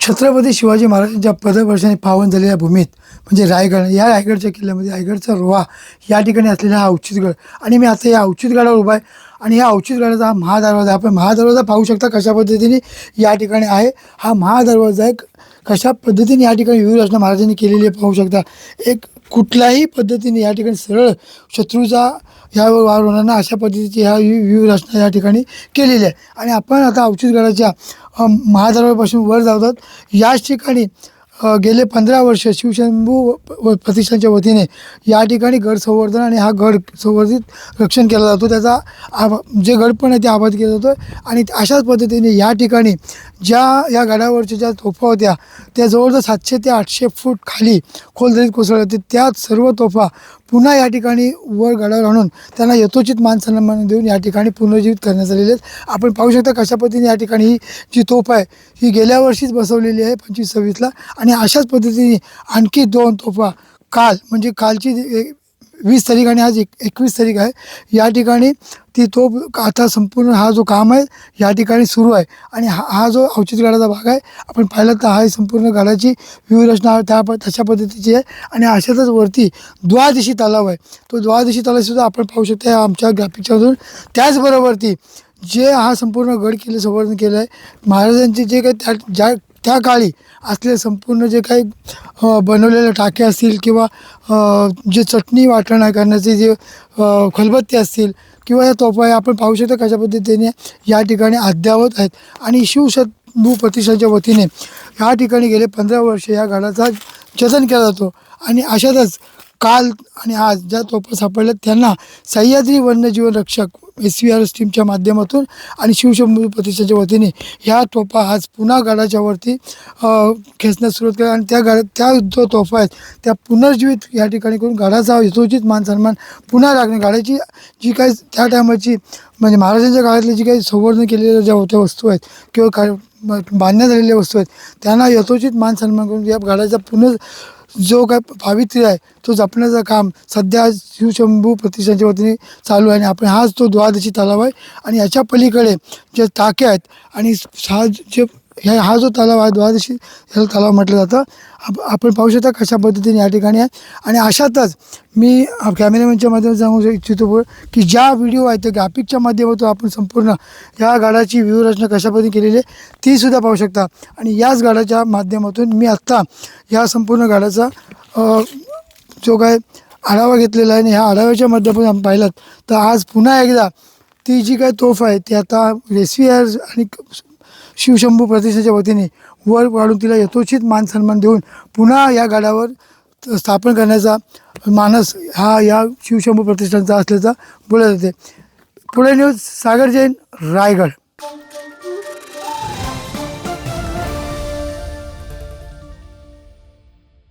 छत्रपती शिवाजी महाराजांच्या पदवर्षाने पावन झालेल्या भूमीत म्हणजे रायगड, या रायगडच्या किल्ल्यामध्ये रायगडचा रोहा या ठिकाणी असलेला हा अवचितगड. आणि मी आता या अवचितगडावर उभा आहे आणि या अवचितगडाचा हा महादरवाजा आहे. आपण महादरवाजा पाहू शकता कशा पद्धतीने या ठिकाणी आहे. हा महादरवाजा आहे, कशा पद्धतीने या ठिकाणी व्यूहरचना महाराजांनी केलेली आहे पाहू शकता. एक कुठल्याही पद्धतीने या ठिकाणी सरळ शत्रूचा ह्यावर वार होणार नाही अशा पद्धतीची ह्या व्यूहरचना या ठिकाणी केलेली आहे. आणि आपण आता अवचितगडाच्या महादरबारापासून वर जातात. याच ठिकाणी गेले 15 वर्ष शिवशंभू प्रतिष्ठानच्या वतीने या ठिकाणी गड संवर्धन आणि हा गड संवर्धित रक्षण केला जातो. त्याचा जे गड पण आहे ते आबाद केला जातो. आणि अशाच पद्धतीने या ठिकाणी या गडावरच्या ज्या तोफा होत्या त्या जवळजवळ 700 ते 800 फूट खाली खोल दरीत कोसळल्या होत्या. त्या सर्व तोफा पुन्हा या ठिकाणी वर गडावर आणून त्यांना यथोचित मान सन्मान देऊन या ठिकाणी पुनर्जीवित करण्यात आलेले आहेत. आपण पाहू शकता कशा पद्धतीने या ठिकाणी ही जी तोफ आहे ही गेल्या वर्षीच बसवलेली आहे 25-26ला. आणि अशाच पद्धतीने आणखी 2 तोफा काल म्हणजे कालची 20 तारीख आणि आज 21 तारीख आहे. या ठिकाणी ती तोफ आता संपूर्ण हा जो काम आहे या ठिकाणी सुरू आहे. आणि हा जो अवचितगडाचा भाग आहे आपण पाहिलं तर हा संपूर्ण गडाची व्यूहरचना तशा पद्धतीची आहे. आणि अशातच वरती द्वादशी तलाव आहे. तो द्वादशी तलावसुद्धा आपण पाहू शकता आमच्या ग्राफिकच्यामधून. त्याचबरोबरती जे हा संपूर्ण गड किल्ले संवर्धन केलं आहे महाराजांचे जे काही त्या काळी असलेले संपूर्ण जे काही बनवलेले टाके असतील किंवा जे चटणी वाटण करण्याचे जे खलबत्ते असतील किंवा या तोफा आहे आपण पाहू शकता कशा पद्धतीने या ठिकाणी अद्ययावत आहेत. आणि शिवशंभू प्रतिष्ठानच्या वतीने या ठिकाणी गेले 15 वर्ष या गडाचा जतन केला जातो. आणि अशातच काल आणि आज ज्या तोफा सापडल्या त्यांना सह्याद्री वन्यजीवन रक्षक SVR टीमच्या माध्यमातून आणि शिवशंभू प्रतिष्ठानच्या वतीने ह्या तोफा आज पुन्हा गडाच्या वरती खेचण्यास सुरुवात केली. आणि त्या जो तोफा आहेत त्या पुनर्जीवित या ठिकाणी करून गडाचा यथोचित मान सन्मान पुन्हा लागणे. गाड्याची जी काही त्या टायमाची म्हणजे महाराजांच्या काळातली जी काही संवर्धन केलेल्या ज्या होत्या वस्तू आहेत किंवा बांधण्यात आलेल्या वस्तू आहेत त्यांना यथोचित मान सन्मान करून या गाड्याचा जो काय पावित्र्य आहे तो जपण्याचं काम सध्या शिवशंभू प्रतिष्ठानच्या वतीने चालू आहे. आणि आपण हाच तो द्वादशी तलाव आहे. आणि याच्या पलीकडे जे टाके आहेत आणि हा जो तलाव आहे द्वादशी ह्याला तलाव म्हटलं जातं. आपण पाहू शकता कशा पद्धतीने या ठिकाणी आहे. आणि अशातच मी कॅमेरामॅनच्या माध्यमातून सांगू इच्छितो की ज्या व्हिडिओ आहेत त्या ग्राफिकच्या माध्यमातून आपण संपूर्ण या गडाची व्यूहरचना कशा पद्धतीने केलेली आहे तीसुद्धा पाहू शकता. आणि याच गडाच्या माध्यमातून मी आत्ता या संपूर्ण गडाचा जो काय आढावा घेतलेला आहे आणि ह्या आढाव्याच्या माध्यमातून आपण पाहिलं तर आज पुन्हा एकदा ती जी काही तोफ आहे ती आता SVR आणि शिवशंभू प्रतिष्ठानच्या वतीने वर वाढून तिला यथोचित मान सन्मान देऊन पुन्हा या गडावर स्थापन करण्याचा मानस हा या शिवशंभू प्रतिष्ठानचा असल्याचा बोलले जाते. पुढे न्यूज सागर जैन, रायगड.